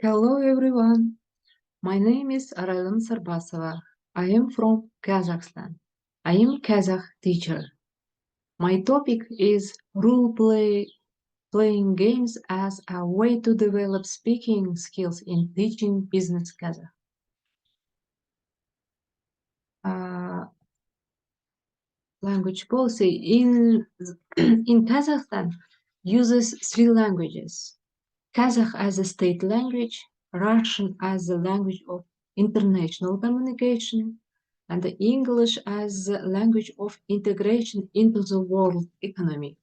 Hello everyone, my name is Arailym Sarbassova. I am from Kazakhstan. I am Kazakh teacher. My topic is playing games as a way to develop speaking skills in teaching business Kazakh. Uh, Language policy in Kazakhstan uses three languages: Kazakh as a state language, Russian as a language of international communication, and English as a language of integration into the world economy.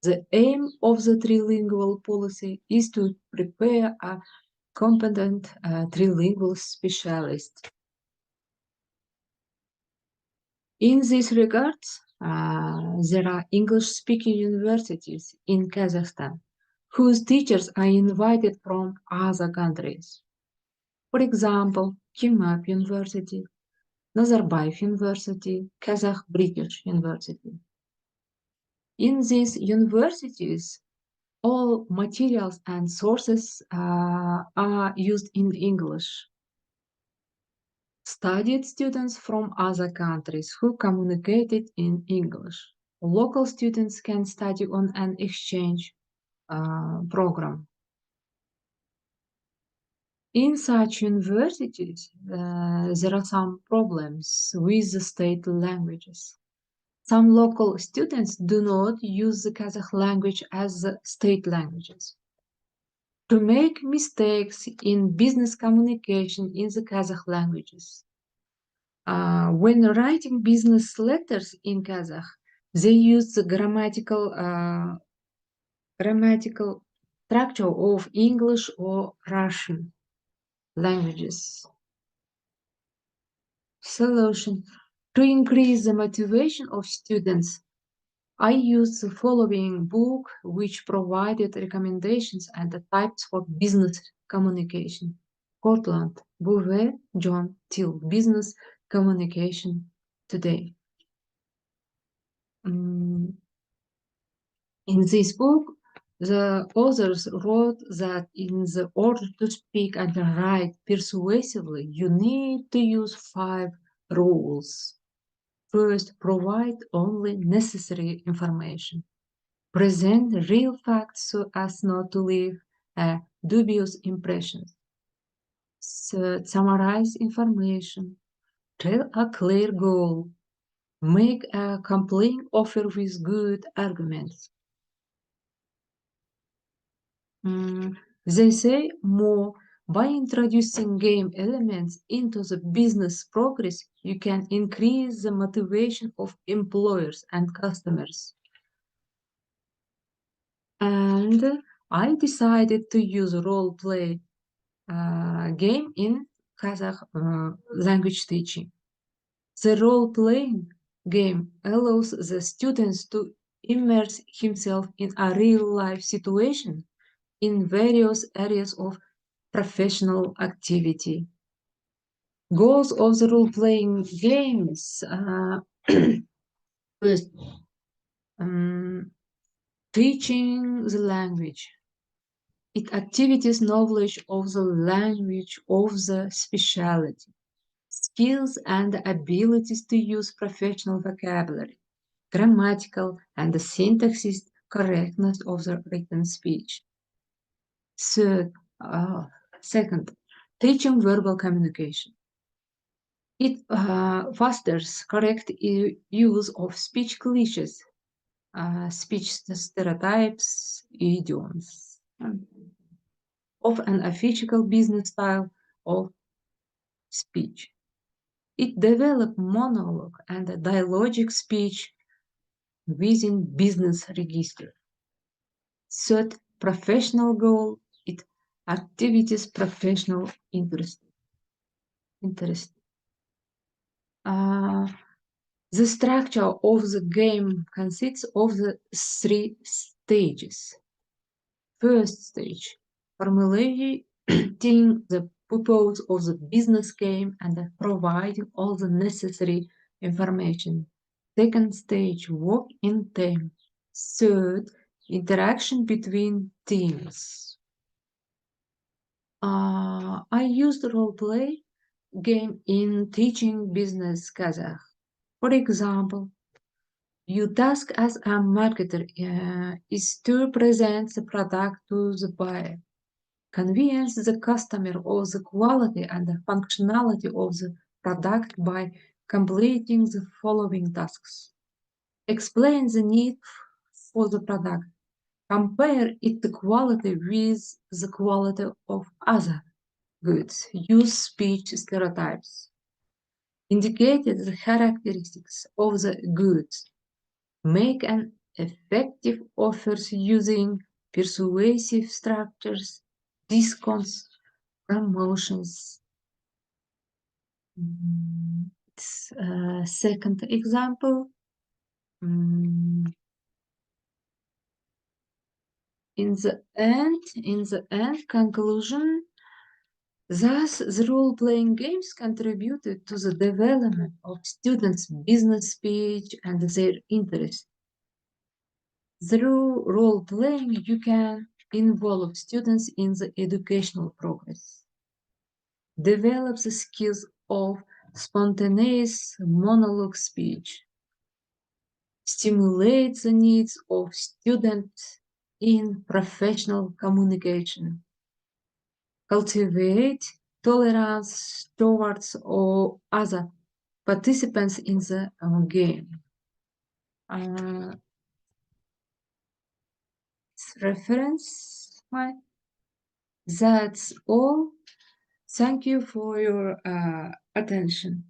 The aim of the trilingual policy is to prepare a competent trilingual specialist. In this regard, there are English-speaking universities in Kazakhstan whose teachers are invited from other countries. For example, KIMEP University, Nazarbayev University, Kazakh British University. In these universities, all materials and sources are used in English. Studied students from other countries who communicated in English. Local students can study on an exchange program. In such universities, there are some problems with the state languages. Some local students do not use the Kazakh language as the state languages. To make mistakes in business communication in the Kazakh languages. When writing business letters in Kazakh, they use the grammatical structure of English or Russian languages. Solution: to increase the motivation of students, I used the following book, which provided recommendations and the types for business communication. Cortland, Bouvet, John Till, Business Communication Today. In this book, the authors wrote that in the order to speak and write persuasively, you need to use 5 rules. First, provide only necessary information. Present real facts so as not to leave a dubious impression. Third, summarize information. Tell a clear goal. Make a compelling offer with good arguments. They say more. By introducing game elements into the business progress, you can increase the motivation of employers and customers. And I decided to use a role-play game in Kazakh language teaching. The role-playing game allows the students to immerse himself in a real-life situation in various areas of professional activity. Goals of the role-playing games: first, teaching the language. It activities knowledge of the language of the specialty, skills and abilities to use professional vocabulary, grammatical and the syntaxis correctness of the written speech. Second, teaching verbal communication. It fosters correct use of speech cliches, speech stereotypes, idioms, of an official business style of speech. It develops monologue and dialogic speech within business register. Third, professional goal: it activities professional interest. The structure of the game consists of the 3 stages. First stage, formulating the purpose of the business game and providing all the necessary information. Second stage, work in team. Third, interaction between teams. I used role play game in teaching business Kazakh. For example, your task as a marketer is to present the product to the buyer, convince the customer of the quality and the functionality of the product by completing the following tasks. Explain the need for the product. Compare its quality with the quality of other goods. Use speech stereotypes. Indicate the characteristics of the goods. Make an effective offers using persuasive structures, discounts, promotions. Second example. In the end conclusion, thus the role-playing games contributed to the development of students' business speech and their interests. Through role-playing, you can involve students in the educational progress, develop the skills of spontaneous monologue speech, stimulate the needs of students in professional communication, cultivate tolerance towards all other participants in the game. Reference. That's all. Thank you for your attention.